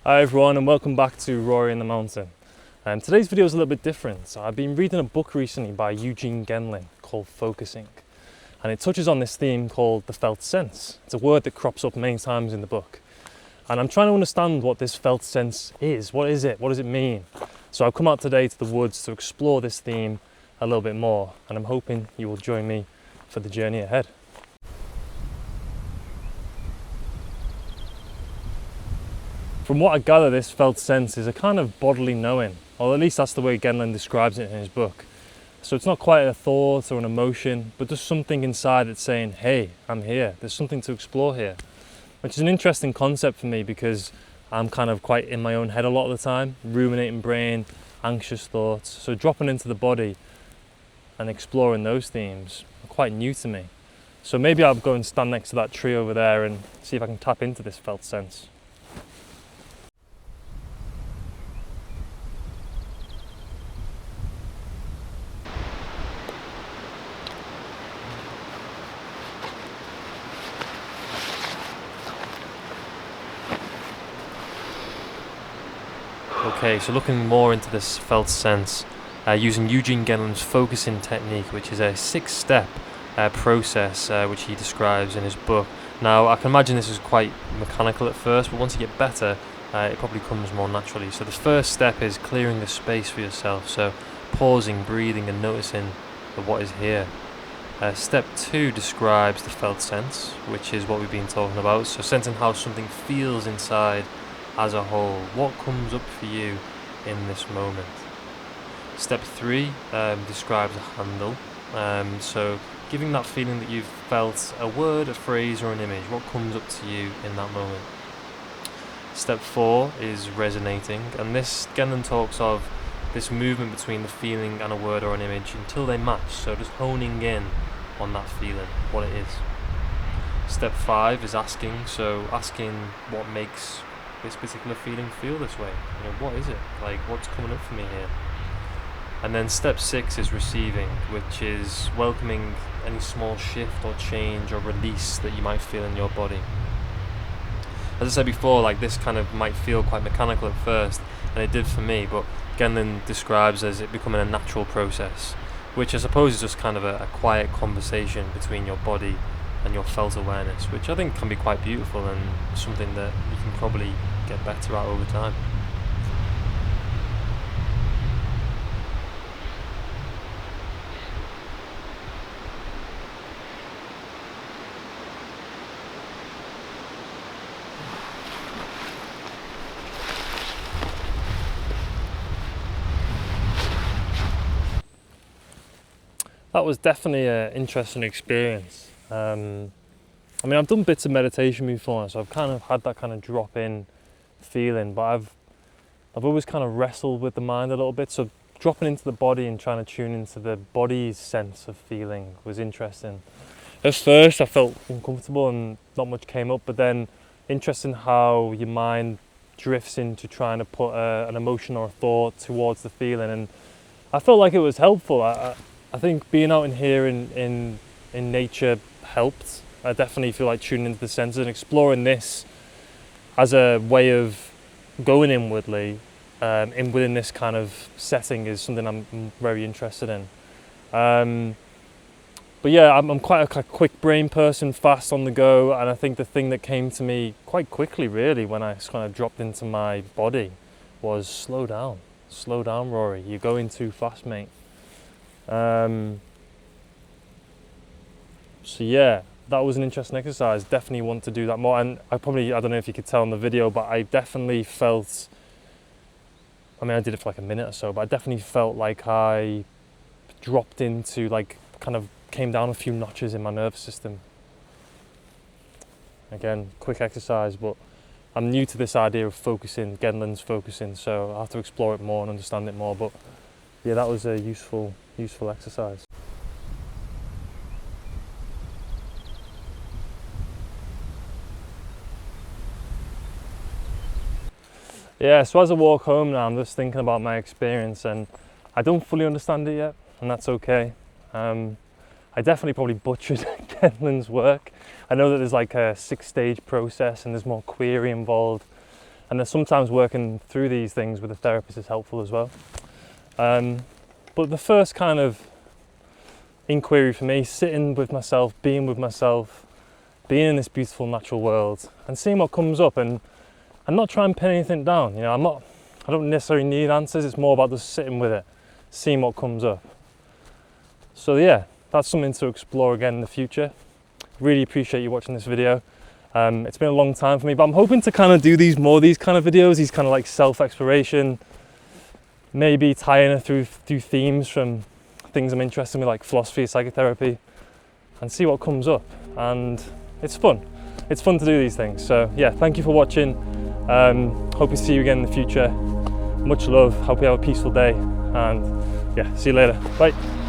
Hi everyone and welcome back to Rory and the Mountain. Today's video is a little bit different. So I've been reading a book recently by Eugene Gendlin called Focusing, and it touches on this theme called the felt sense. It's a word that crops up many times in the book, and I'm trying to understand what this felt sense is. What is it? What does it mean? So I've come out today to the woods to explore this theme a little bit more, and I'm hoping you will join me for the journey ahead. From what I gather, this felt sense is a kind of bodily knowing, or at least that's the way Gendlin describes it in his book. So it's not quite a thought or an emotion, but just something inside that's saying, hey, I'm here, there's something to explore here. Which is an interesting concept for me because I'm kind of quite in my own head a lot of the time, ruminating brain, anxious thoughts. So dropping into the body and exploring those themes are quite new to me. So maybe I'll go and stand next to that tree over there and see if I can tap into this felt sense. Okay, so looking more into this felt sense, using Eugene Gendlin's focusing technique, which is a 6-step process which he describes in his book. Now, I can imagine this is quite mechanical at first, but once you get better, it probably comes more naturally. So the first step is clearing the space for yourself, so pausing, breathing and noticing what is here. Step 2 describes the felt sense, which is what we've been talking about, so sensing how something feels inside as a whole. What comes up for you in this moment? Step 3 describes a handle, so giving that feeling that you've felt a word, a phrase or an image. What comes up to you in that moment? Step 4 is resonating, and this Gendlin talks of this movement between the feeling and a word or an image until they match, so just honing in on that feeling, what it is. Step 5 is asking, so asking what makes this particular feeling feel this way. You know, what is it? Like, what's coming up for me here? And then step 6 is receiving, which is welcoming any small shift or change or release that you might feel in your body. As I said before, like, this kind of might feel quite mechanical at first, and it did for me, but Gendlin describes as it becoming a natural process, which I suppose is just kind of a quiet conversation between your body and your felt awareness, which I think can be quite beautiful and something that you can probably get better at over time. That was definitely an interesting experience. I mean, I've done bits of meditation before, so I've kind of had that kind of drop-in feeling, but I've always kind of wrestled with the mind a little bit. So dropping into the body and trying to tune into the body's sense of feeling was interesting. At first, I felt uncomfortable and not much came up, but then interesting how your mind drifts into trying to put an emotion or a thought towards the feeling, and I felt like it was helpful. I think being out in here in nature helped. I definitely feel like tuning into the senses and exploring this as a way of going inwardly within this kind of setting is something I'm very interested in. But yeah, I'm quite a quick brain person, fast on the go, and I think the thing that came to me quite quickly really when I kind of dropped into my body was slow down, Rory, you're going too fast, mate. So yeah, that was an interesting exercise. Definitely want to do that more, and I don't know if you could tell in the video, but I definitely felt, I mean, I did it for like a minute or so, but I definitely felt like I dropped into, like, kind of came down a few notches in my nervous system. Again, quick exercise, but I'm new to this idea of focusing, Gendlin's focusing, so I'll have to explore it more and understand it more, but yeah, that was a useful exercise. Yeah, so as I walk home now, I'm just thinking about my experience, and I don't fully understand it yet, and that's okay. I definitely probably butchered Gendlin's work. I know that there's like a 6-stage process and there's more query involved, And then sometimes working through these things with a therapist is helpful as well. But the first kind of inquiry for me, sitting with myself, being in this beautiful natural world and seeing what comes up, and not trying to pin anything down. You know, I don't necessarily need answers. It's more about just sitting with it, seeing what comes up. So yeah, that's something to explore again in the future. Really appreciate you watching this video. It's been a long time for me, but I'm hoping to kind of do these kind of videos, these kind of like self-exploration, maybe tie in through themes from things I'm interested in, like philosophy, psychotherapy, and see what comes up. And it's fun. It's fun to do these things. So yeah, thank you for watching. Hope to see you again in the future. Much love. Hope you have a peaceful day. And yeah, see you later. Bye.